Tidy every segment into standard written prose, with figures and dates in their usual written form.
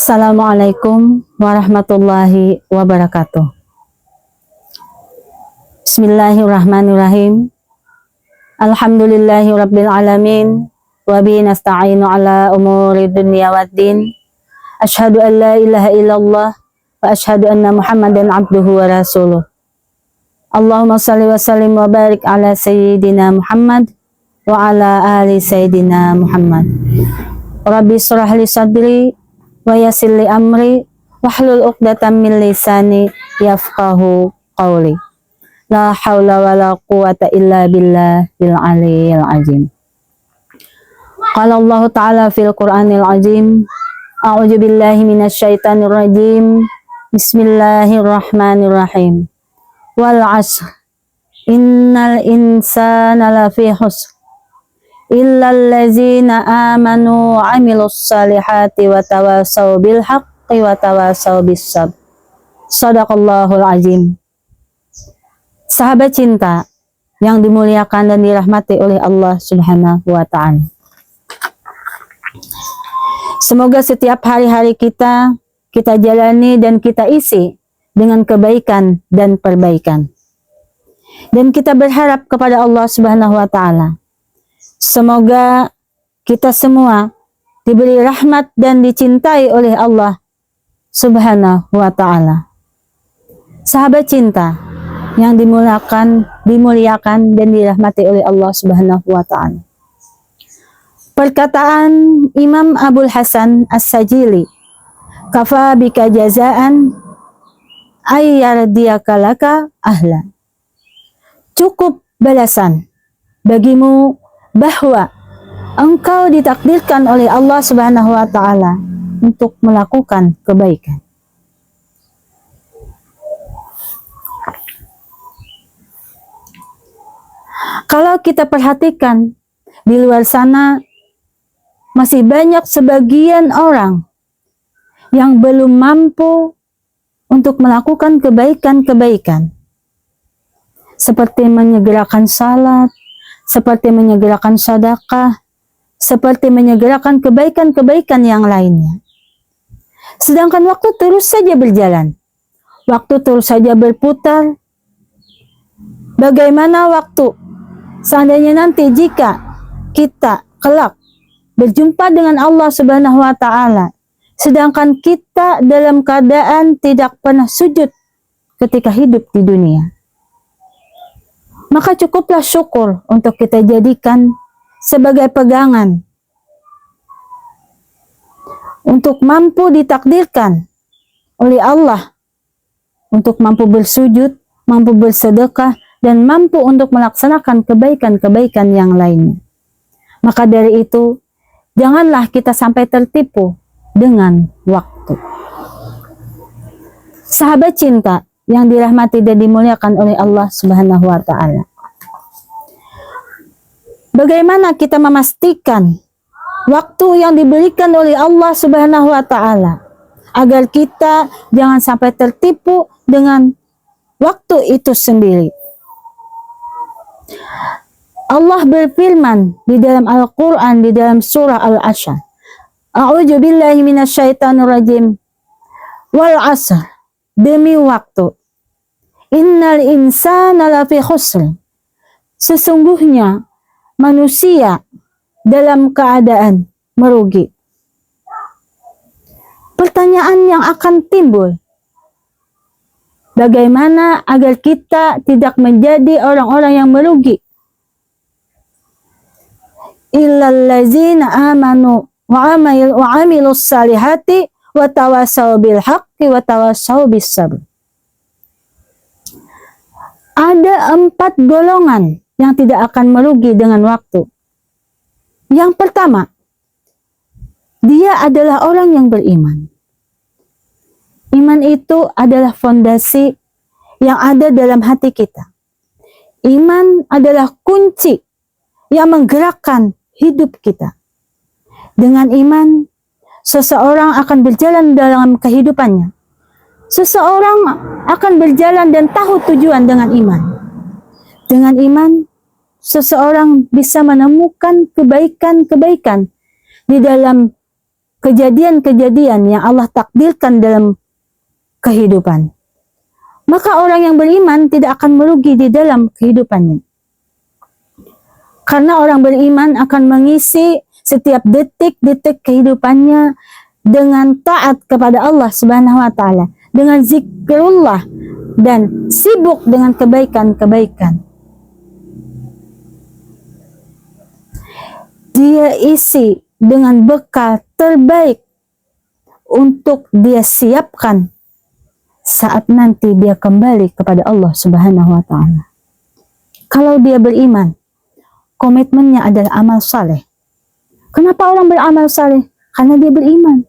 Assalamualaikum warahmatullahi wabarakatuh. Bismillahirrahmanirrahim. Alhamdulillahi rabbil alamin. Wabihi nasta'inu ala umuri dunya waddin. Ashhadu an la ilaha illallah wa ashhadu anna Muhammadan abduhu wa rasuluh. Allahumma salli wa sallim wa barik ala sayyidina Muhammad wa ala ali sayyidina Muhammad. Rabbi shrah li sadri wa yassir li amri wahlul 'uqdatam min lisani yafqahu qawli. La haula wala quwata illa billahil aliyyil azim. Qala Allah Ta'ala fil Qur'anil azim. A'udzu billahi minasyaitonir rajim. Bismillahirrahmanirrahim. Wal 'ashr. Innal insana lafi khusr. Illal ladzina amanu wa 'amilus salihati wa tawasaw bil haqqi wa tawasaw bis sabr. Shadaqallahul azim. Sahabat cinta yang dimuliakan dan dirahmati oleh Allah Subhanahu wa taala. Semoga setiap hari-hari kita jalani dan kita isi dengan kebaikan dan perbaikan. Dan kita berharap kepada Allah Subhanahu wa taala, semoga kita semua diberi rahmat dan dicintai oleh Allah Subhanahu wa ta'ala. Sahabat cinta yang dimuliakan dan dirahmati oleh Allah Subhanahu wa ta'ala. Perkataan Imam Abul Hasan As-Sajili, kafa bika jazaan ayyardiyaka laka ahla. Cukup balasan bagimu bahwa engkau ditakdirkan oleh Allah Subhanahu wa taala untuk melakukan kebaikan. Kalau kita perhatikan di luar sana masih banyak sebagian orang yang belum mampu untuk melakukan kebaikan-kebaikan, seperti menyegerakan salat, seperti menyegerakan sedekah, seperti menyegerakan kebaikan-kebaikan yang lainnya. Sedangkan waktu terus saja berjalan, waktu terus saja berputar. Bagaimana waktu seandainya nanti jika kita kelak berjumpa dengan Allah Subhanahu wa taala, sedangkan kita dalam keadaan tidak pernah sujud ketika hidup di dunia? Maka cukuplah syukur untuk kita jadikan sebagai pegangan untuk mampu ditakdirkan oleh Allah untuk mampu bersujud, mampu bersedekah, dan mampu untuk melaksanakan kebaikan-kebaikan yang lainnya. Maka dari itu, janganlah kita sampai tertipu dengan waktu. Sahabat cinta yang dirahmati dan dimuliakan oleh Allah Subhanahu wa taala. Bagaimana kita memastikan waktu yang diberikan oleh Allah Subhanahu wa taala agar kita jangan sampai tertipu dengan waktu itu sendiri? Allah berfirman di dalam Al-Qur'an di dalam surah Al-Ashr. A'udzu billahi minasyaitonir rajim. Wal 'ashr. Demi waktu. Innal insana lafi khusr. Sesungguhnya manusia dalam keadaan merugi. Pertanyaan yang akan timbul, bagaimana agar kita tidak menjadi orang-orang yang merugi? Illal ladzina amanu wa 'amilus salihati wa tawasaw bil haqqi wa tawasaw bis sabr. Ada 4 golongan yang tidak akan merugi dengan waktu. Yang pertama, dia adalah orang yang beriman. Iman itu adalah fondasi yang ada dalam hati kita. Iman adalah kunci yang menggerakkan hidup kita. Dengan iman, seseorang akan berjalan dalam kehidupannya. Seseorang akan berjalan dan tahu tujuan dengan iman. Dengan iman, seseorang bisa menemukan kebaikan-kebaikan di dalam kejadian-kejadian yang Allah takdirkan dalam kehidupan. Maka orang yang beriman tidak akan merugi di dalam kehidupannya. Karena orang beriman akan mengisi setiap detik-detik kehidupannya dengan taat kepada Allah Subhanahu wa taala, dengan zikrullah dan sibuk dengan kebaikan-kebaikan. Dia isi dengan bekal terbaik untuk dia siapkan saat nanti dia kembali kepada Allah Subhanahu wa taala. Kalau dia beriman, komitmennya adalah amal saleh. Kenapa orang beramal saleh? Karena dia beriman.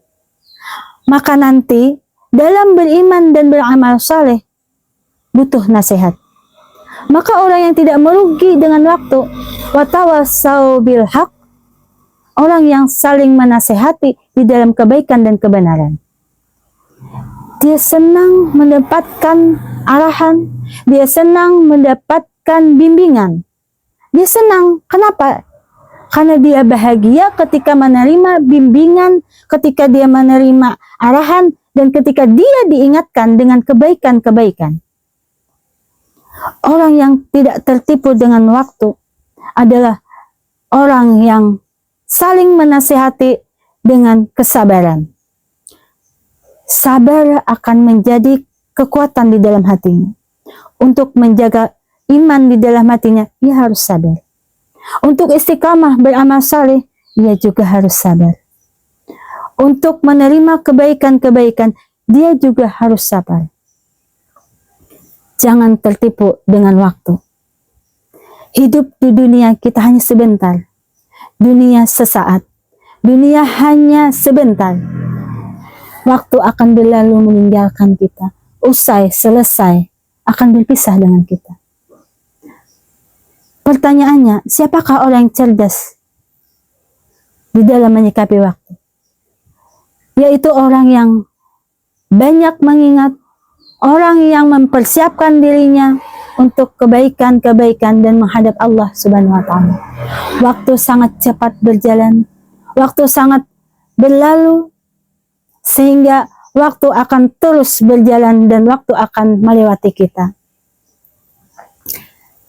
Maka nanti dalam beriman dan beramal saleh butuh nasihat. Maka orang yang tidak merugi dengan waktu, watawasau bil haq, orang yang saling menasehati di dalam kebaikan dan kebenaran. Dia senang mendapatkan arahan, dia senang mendapatkan bimbingan. Dia senang. Kenapa? Karena dia bahagia ketika menerima bimbingan, ketika dia menerima arahan, dan ketika dia diingatkan dengan kebaikan-kebaikan. Orang yang tidak tertipu dengan waktu adalah orang yang saling menasihati dengan kesabaran. Sabar akan menjadi kekuatan di dalam hatinya. Untuk menjaga iman di dalam hatinya, ia harus sabar. Untuk istiqamah beramal saleh, ia juga harus sabar. Untuk menerima kebaikan-kebaikan, dia juga harus sabar. Jangan tertipu dengan waktu. Hidup di dunia kita hanya sebentar. Dunia sesaat. Dunia hanya sebentar. Waktu akan berlalu meninggalkan kita. Usai, selesai, akan berpisah dengan kita. Pertanyaannya, siapakah orang yang cerdas di dalam menyikapi waktu? Yaitu orang yang banyak mengingat, orang yang mempersiapkan dirinya untuk kebaikan-kebaikan dan menghadap Allah Subhanahu wa taala. Waktu sangat cepat berjalan, waktu sangat berlalu, sehingga waktu akan terus berjalan dan waktu akan melewati kita.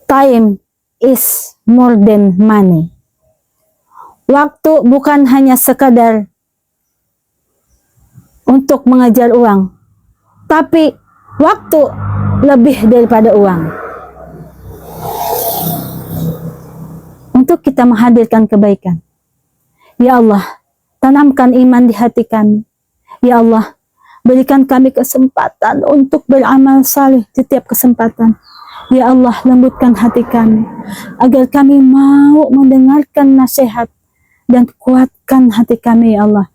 Time is more than money. Waktu bukan hanya sekadar untuk mengejar uang, tapi waktu lebih daripada uang. Untuk kita menghadirkan kebaikan. Ya Allah, tanamkan iman di hati kami. Ya Allah, berikan kami kesempatan untuk beramal saleh setiap kesempatan. Ya Allah, lembutkan hati kami agar kami mau mendengarkan nasihat dan kuatkan hati kami ya Allah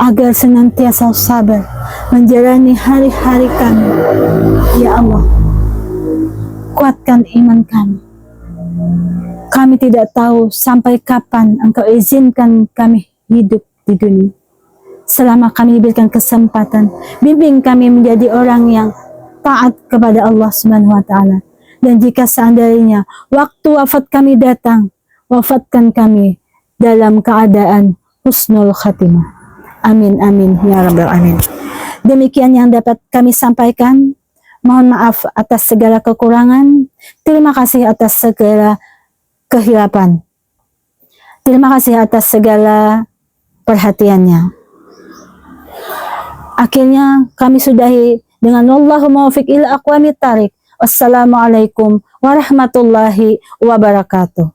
agar senantiasa sabar menjalani hari-hari kami. Ya Allah, kuatkan iman kami. Kami tidak tahu sampai kapan Engkau izinkan kami hidup di dunia. Selama kami diberikan kesempatan, bimbing kami menjadi orang yang taat kepada Allah Subhanahu wa taala. Dan jika seandainya waktu wafat kami datang, wafatkan kami dalam keadaan husnul khatimah. Amin amin ya rabbal alamin. Demikian yang dapat kami sampaikan. Mohon maaf atas segala kekurangan. Terima kasih atas segala kehilapan. Terima kasih atas segala perhatiannya. Akhirnya kami sudahi dengan wallahu muwaffiq ila aqwamit thariq. Wassalamualaikum warahmatullahi wabarakatuh.